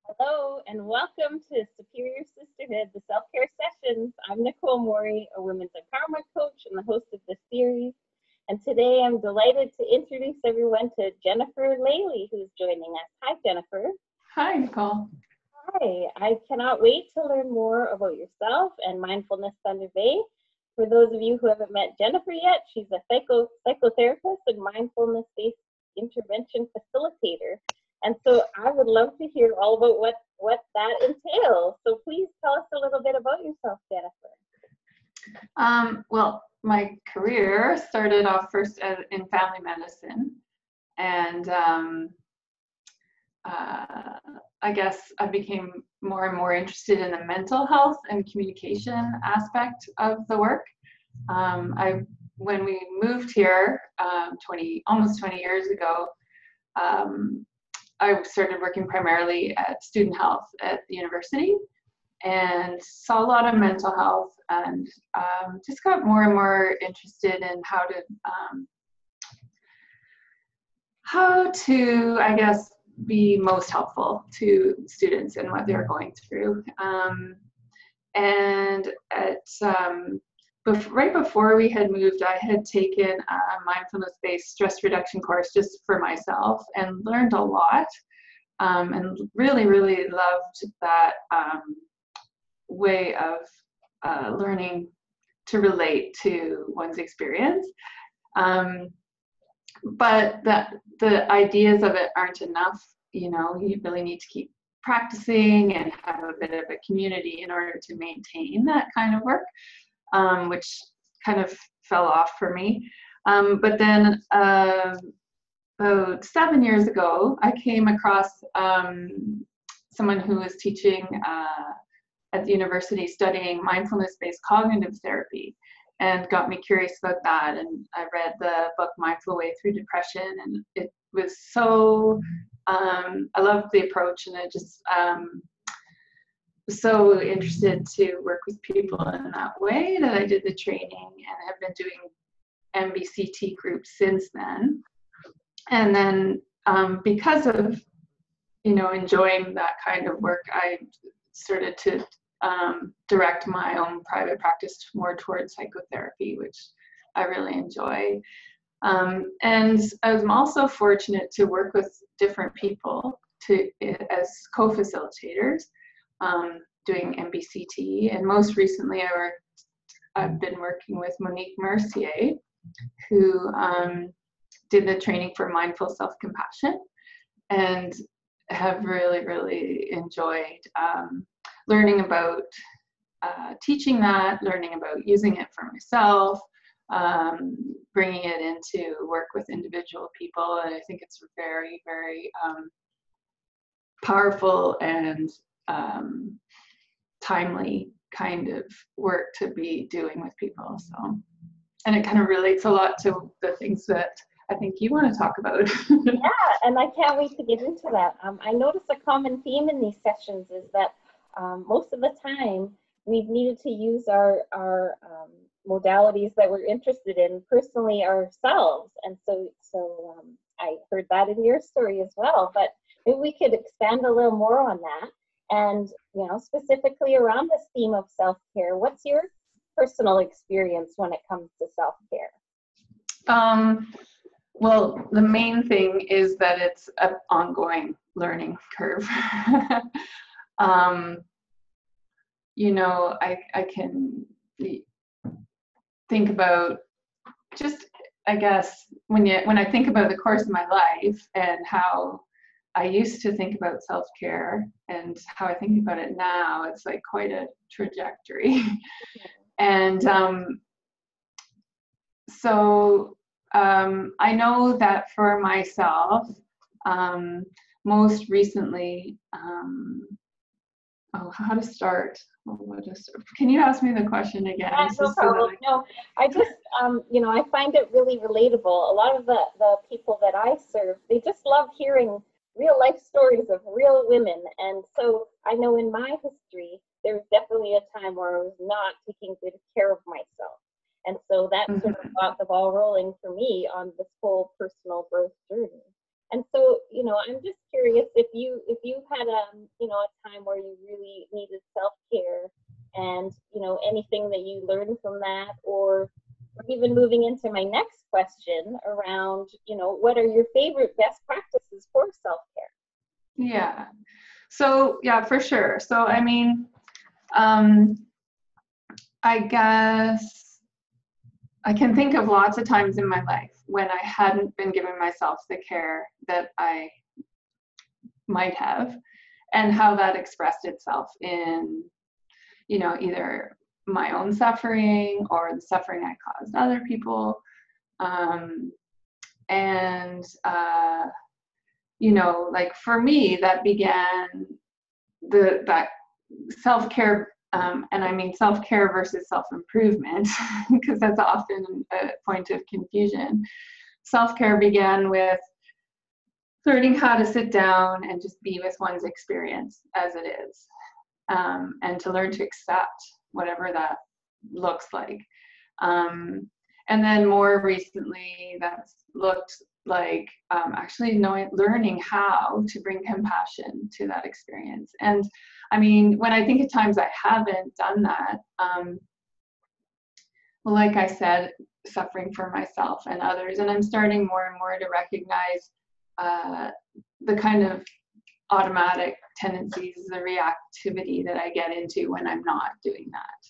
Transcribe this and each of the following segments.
Hello and welcome to Superior Sisterhood, the Self-Care Sessions. I'm Nicole Maury, a women's empowerment coach and the host of this series. And today I'm delighted to introduce everyone to Jennifer Lailey, who's joining us. Hi, Jennifer. Hi, Nicole. Hi, I cannot wait to learn more about yourself and Mindfulness Thunder Bay. For those of you who haven't met Jennifer yet, she's a psychotherapist and mindfulness-based intervention facilitator. And so I would love to hear all about what that entails. So please tell us a little bit about yourself, Jennifer. Well, my career started off first in family medicine, and I guess I became more and more interested in the mental health and communication aspect of the work. When we moved here almost 20 years ago, I started working primarily at student health at the university and saw a lot of mental health and just got more and more interested in how to, I guess, be most helpful to students and what they're going through. Right before we had moved, I had taken a mindfulness-based stress reduction course just for myself and learned a lot, and really, really loved that way of learning to relate to one's experience. But the ideas of it aren't enough. You really need to keep practicing and have a bit of a community in order to maintain that kind of work. Which kind of fell off for me. But then about 7 years ago, I came across someone who was teaching at the university studying mindfulness-based cognitive therapy and got me curious about that. And I read the book Mindful Way Through Depression, and it was so, I loved the approach, and I just so interested to work with people in that way that I did the training and have been doing MBCT groups since then. And then because of enjoying that kind of work, I started to direct my own private practice more towards psychotherapy, which I really enjoy. And I'm also fortunate to work with different people as co-facilitators. Doing MBCT, and most recently I've been working with Monique Mercier, who did the training for mindful self-compassion, and have really, really enjoyed learning about teaching that, learning about using it for myself, bringing it into work with individual people, and I think it's very, very powerful and timely kind of work to be doing with people. So, and it kind of relates a lot to the things that I think you want to talk about. Yeah, and I can't wait to get into that. I notice a common theme in these sessions is that most of the time we've needed to use our modalities that we're interested in personally ourselves, and so I heard that in your story as well, but maybe we could expand a little more on that. And, specifically around this theme of self-care, what's your personal experience when it comes to self-care? Well, the main thing is that it's an ongoing learning curve. I can think about just, I guess, when I think about the course of my life and how I used to think about self-care and how I think about it now, it's like quite a trajectory. And so I know that for myself, most recently, how to start? Can you ask me the question again? Yeah, no problem. No, I just, I find it really relatable. A lot of the people that I serve, they just love hearing real life stories of real women. And so I know in my history, there was definitely a time where I was not taking good care of myself. And so that sort of got the ball rolling for me on this whole personal growth journey. And so, I'm just curious if you've had a time where you really needed self-care, and anything that you learned from that, or even moving into my next question around, what are your favorite best practices for self-care? Yeah. So yeah, for sure. So I mean, I guess I can think of lots of times in my life when I hadn't been giving myself the care that I might have, and how that expressed itself in, either my own suffering or the suffering I caused other people. Like for me, that began that self-care, and I mean self-care versus self-improvement, because that's often a point of confusion. Self-care began with learning how to sit down and just be with one's experience as it is, and to learn to accept whatever that looks like. And then more recently, that's looked like actually learning how to bring compassion to that experience. And I mean, when I think of times I haven't done that, well, like I said, suffering for myself and others, and I'm starting more and more to recognize the kind of automatic tendencies, the reactivity that I get into when I'm not doing that.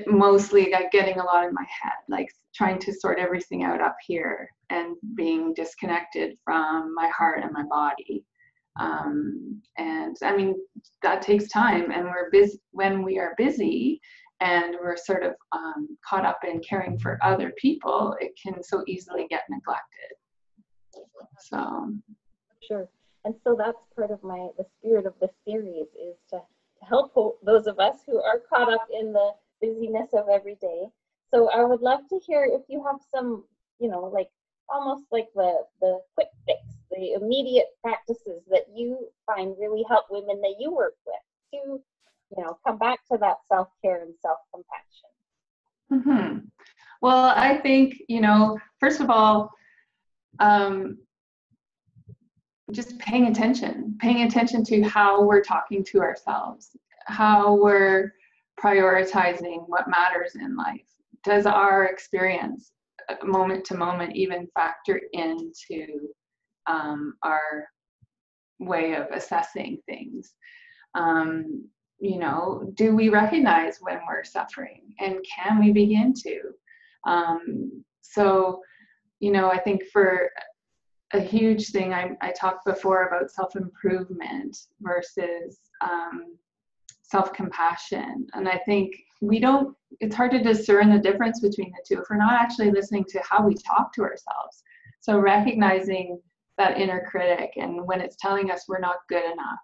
Mostly getting a lot in my head, like trying to sort everything out up here and being disconnected from my heart and my body. And I mean, that takes time, and we're busy when we are busy and we're sort of caught up in caring for other people, it can so easily get neglected. So sure. And so that's part of the spirit of this series, is to help those of us who are caught up in the busyness of every day. So I would love to hear if you have some, like almost like the quick fix, the immediate practices that you find really help women that you work with to, come back to that self-care and self-compassion. Mm-hmm. Well, I think, first of all, just paying attention to how we're talking to ourselves, how we're prioritizing what matters in life. Does our experience moment to moment even factor into our way of assessing things? Do we recognize when we're suffering, and can we begin to? I think for a huge thing, I talked before about self-improvement versus self-compassion. And I think it's hard to discern the difference between the two if we're not actually listening to how we talk to ourselves. So recognizing that inner critic, and when it's telling us we're not good enough,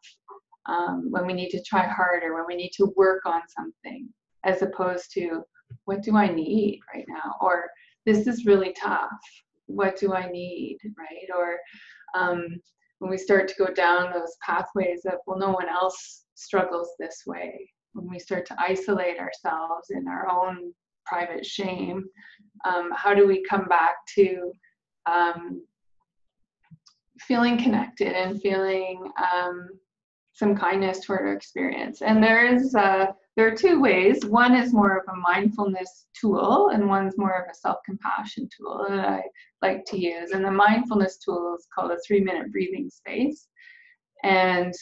when we need to try harder, when we need to work on something, as opposed to what do I need right now? Or this is really tough. What do I need, right? Or when we start to go down those pathways of, well, no one else struggles this way, when we start to isolate ourselves in our own private shame, how do we come back to feeling connected and feeling some kindness toward our experience? And there are two ways. One is more of a mindfulness tool, and one's more of a self-compassion tool that I like to use. And the mindfulness tool is called a 3-minute breathing space. And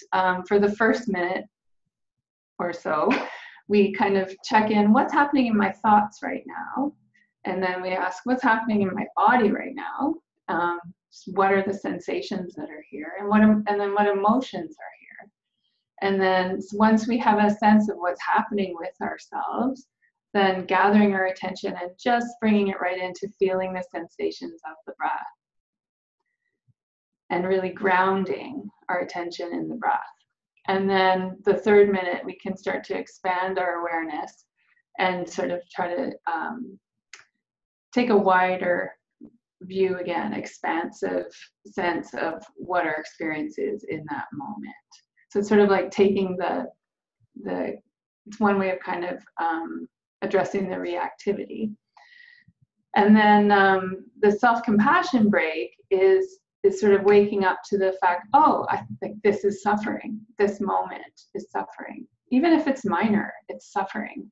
for the first minute or so, we kind of check in, what's happening in my thoughts right now? And then we ask, what's happening in my body right now? What are the sensations that are here? And then what emotions are here? And then once we have a sense of what's happening with ourselves, then gathering our attention and just bringing it right into feeling the sensations of the breath. And really grounding our attention in the breath. And then the third minute, we can start to expand our awareness and sort of try to take a wider view again, expansive sense of what our experience is in that moment. So it's sort of like taking it's one way of kind of addressing the reactivity. And then the self-compassion break is sort of waking up to the fact, oh, I think this is suffering. This moment is suffering. Even if it's minor, it's suffering.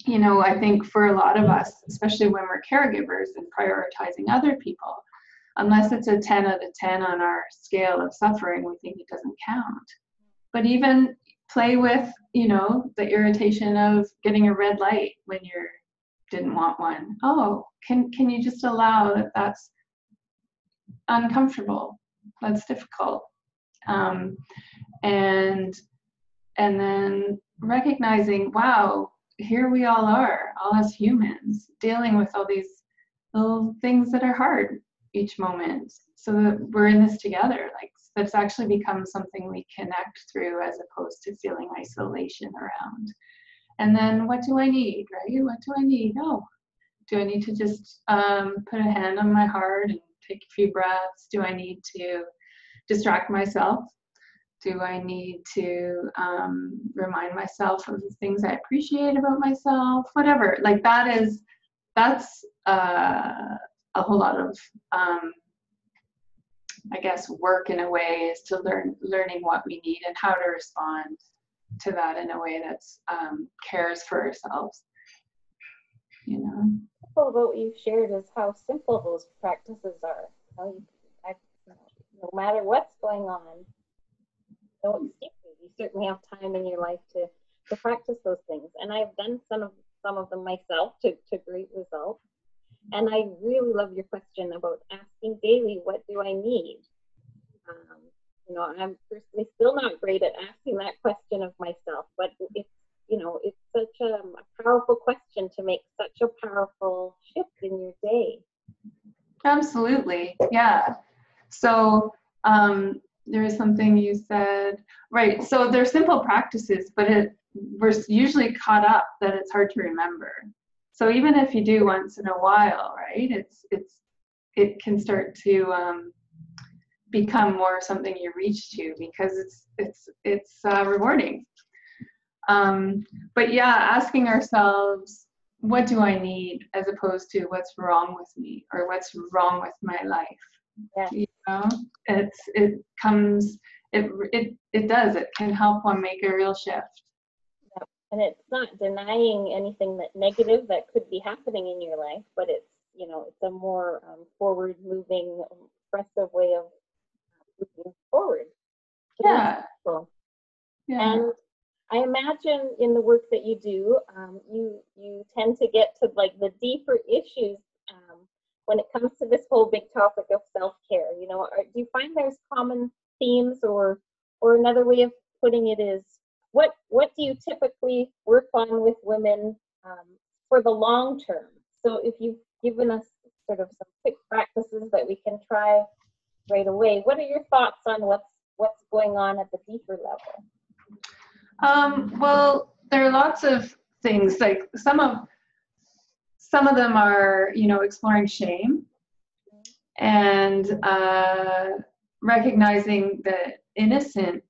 You know, I think for a lot of us, especially when we're caregivers and prioritizing other people, unless it's a 10 out of 10 on our scale of suffering, we think it doesn't count. But even play with, you know, the irritation of getting a red light when you didn't want one. Oh, can you just allow that that's uncomfortable, that's difficult, and then recognizing, wow, here we all are, all as humans, dealing with all these little things that are hard each moment, so that we're in this together. Like, that's actually become something we connect through, as opposed to feeling isolation around. And then, what do I need, right? What do I need? Oh, do I need to just put a hand on my heart and take a few breaths? Do I need to distract myself? Do I need to remind myself of the things I appreciate about myself? Whatever. Like, that's a whole lot of I guess work, in a way, is to learning what we need and how to respond to that in a way that's cares for ourselves. You know. About what you've shared is how simple those practices are. No matter what's going on, don't escape it. You certainly have time in your life to practice those things, and I've done some of them myself to great results. And I really love your question about asking daily, what do I need? You know, I'm personally still not great at asking that question of myself, but it's, you know, it's such a powerful question to make such a powerful shift in your day. Absolutely, yeah. So there is something you said, right? So they're simple practices, but we're usually caught up that it's hard to remember. So even if you do once in a while, right, it can start to become more something you reach to, because it's rewarding. But yeah, asking ourselves, what do I need, as opposed to what's wrong with me or what's wrong with my life. Yeah. You know, it can help one make a real shift. And it's not denying anything that negative that could be happening in your life, but it's, you know, it's a more forward-moving, expressive way of moving forward. Yeah. Cool. Yeah. And I imagine in the work that you do, you tend to get to like the deeper issues when it comes to this whole big topic of self-care. You know, do you find there's common themes, or another way of putting it is, what do you typically work on with women for the long term? So if you've given us sort of some quick practices that we can try right away, what are your thoughts on what's going on at the deeper level? Well, there are lots of things. Like some of them are, you know, exploring shame and recognizing the innocent.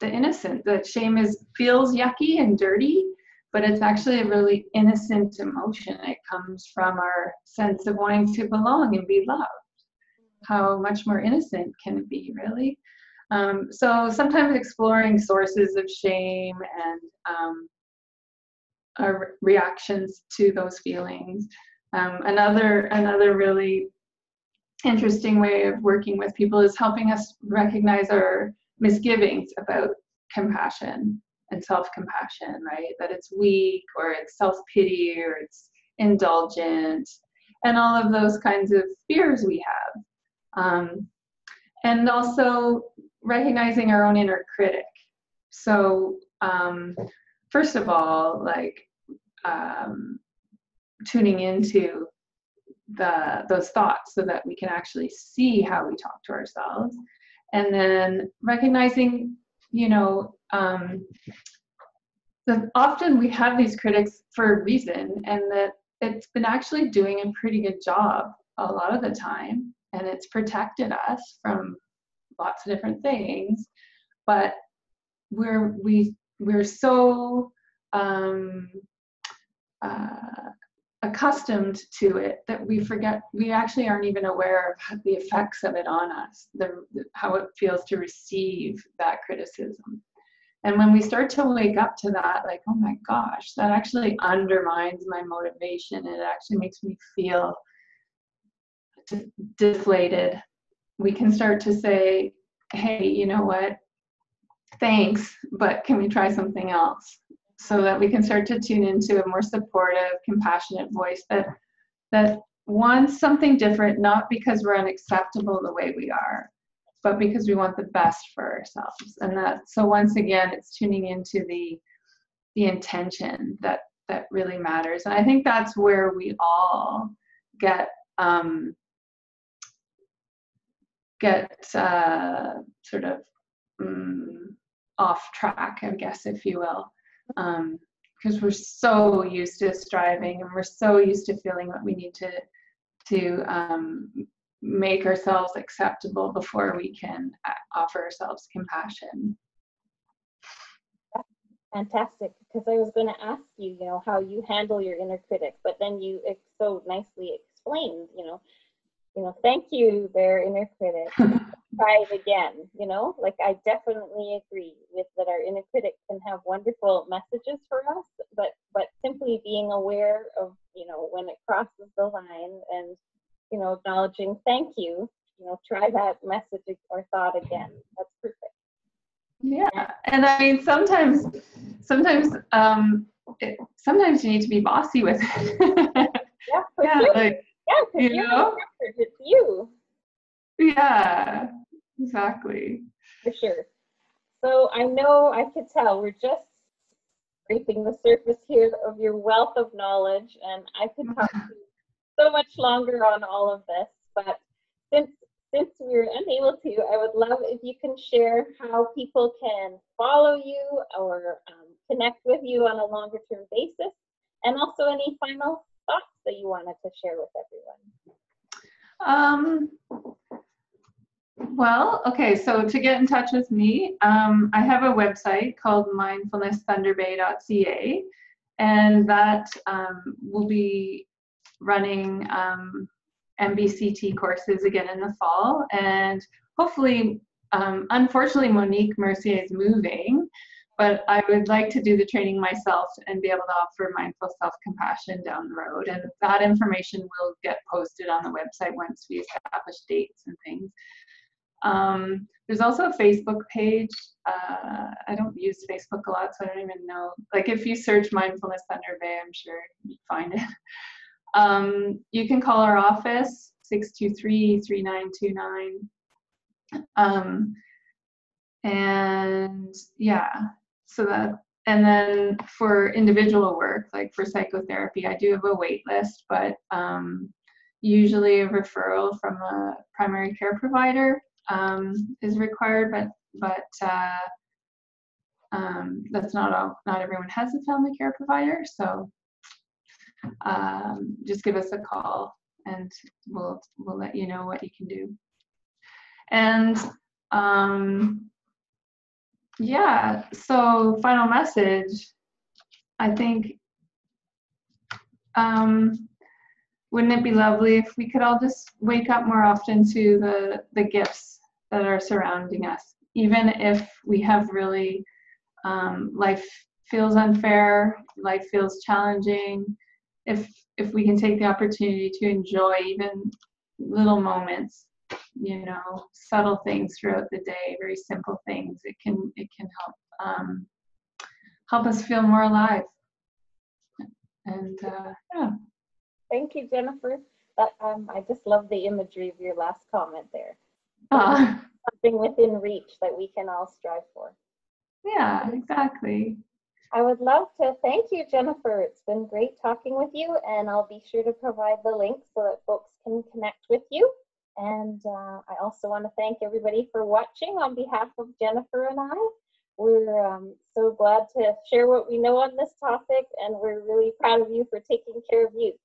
That shame feels yucky and dirty, but it's actually a really innocent emotion. It comes from our sense of wanting to belong and be loved. How much more innocent can it be, really? So sometimes exploring sources of shame and our reactions to those feelings. Another really interesting way of working with people is helping us recognize our misgivings about compassion and self-compassion, right? That it's weak, or it's self-pity, or it's indulgent, and all of those kinds of fears we have. And also recognizing our own inner critic. So first of all, like tuning into those thoughts so that we can actually see how we talk to ourselves. And then recognizing, you know, that often we have these critics for a reason, and that it's been actually doing a pretty good job a lot of the time, and it's protected us from lots of different things. But we're so accustomed to it that we forget, we actually aren't even aware of the effects of it on us, how it feels to receive that criticism. And when we start to wake up to that, like, oh my gosh, that actually undermines my motivation. It actually makes me feel deflated. We can start to say, hey, you know what? Thanks, but can we try something else? So that we can start to tune into a more supportive, compassionate voice that wants something different, not because we're unacceptable the way we are, but because we want the best for ourselves. And so once again, it's tuning into the intention that really matters. And I think that's where we all get sort of off track, I guess, if you will, because we're so used to striving, and we're so used to feeling that we need to make ourselves acceptable before we can offer ourselves compassion. Fantastic, because I was going to ask you, how you handle your inner critic, but then you so nicely explained, thank you there, inner critic. Try it again, like I definitely agree with that. Our inner critic can have wonderful messages for us, but simply being aware of, when it crosses the line and, acknowledging thank you, try that message or thought again. That's perfect. Yeah, and I mean, sometimes you need to be bossy with it. Yeah, for sure. Like, yeah, because it's you. Yeah, exactly. For sure. So I know, I could tell we're just scraping the surface here of your wealth of knowledge, and I could talk to you so much longer on all of this, but since we're unable to, I would love if you can share how people can follow you or connect with you on a longer term basis, and also any final thoughts that you wanted to share with everyone. Well, okay, so to get in touch with me, I have a website called mindfulness-thunderbay.ca, and that will be running MBCT courses again in the fall, and hopefully, unfortunately, Monique Mercier is moving, but I would like to do the training myself and be able to offer mindful self-compassion down the road, and that information will get posted on the website once we establish dates and things. There's also a Facebook page. I don't use Facebook a lot, so I don't even know. Like, if you search Mindfulness Thunder Bay, I'm sure you'd find it. You can call our office, 623-3929. And yeah, so that, and then for individual work, like for psychotherapy, I do have a wait list, but usually a referral from a primary care provider is required, but that's not everyone has a family care provider, so just give us a call and we'll let you know what you can do. And yeah, so final message, I think, wouldn't it be lovely if we could all just wake up more often to the gifts that are surrounding us, even if we have really, life feels unfair, life feels challenging, if we can take the opportunity to enjoy even little moments, subtle things throughout the day, very simple things, it can help us feel more alive. And yeah. Thank you, Jennifer. I just love the imagery of your last comment there. Something within reach that we can all strive for. Yeah, exactly. I would love to thank you, Jennifer. It's been great talking with you, and I'll be sure to provide the link so that folks can connect with you. And I also want to thank everybody for watching on behalf of Jennifer and I. We're so glad to share what we know on this topic, and we're really proud of you for taking care of you.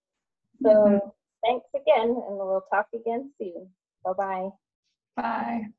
So thanks again, and we'll talk again soon. Bye-bye. Bye.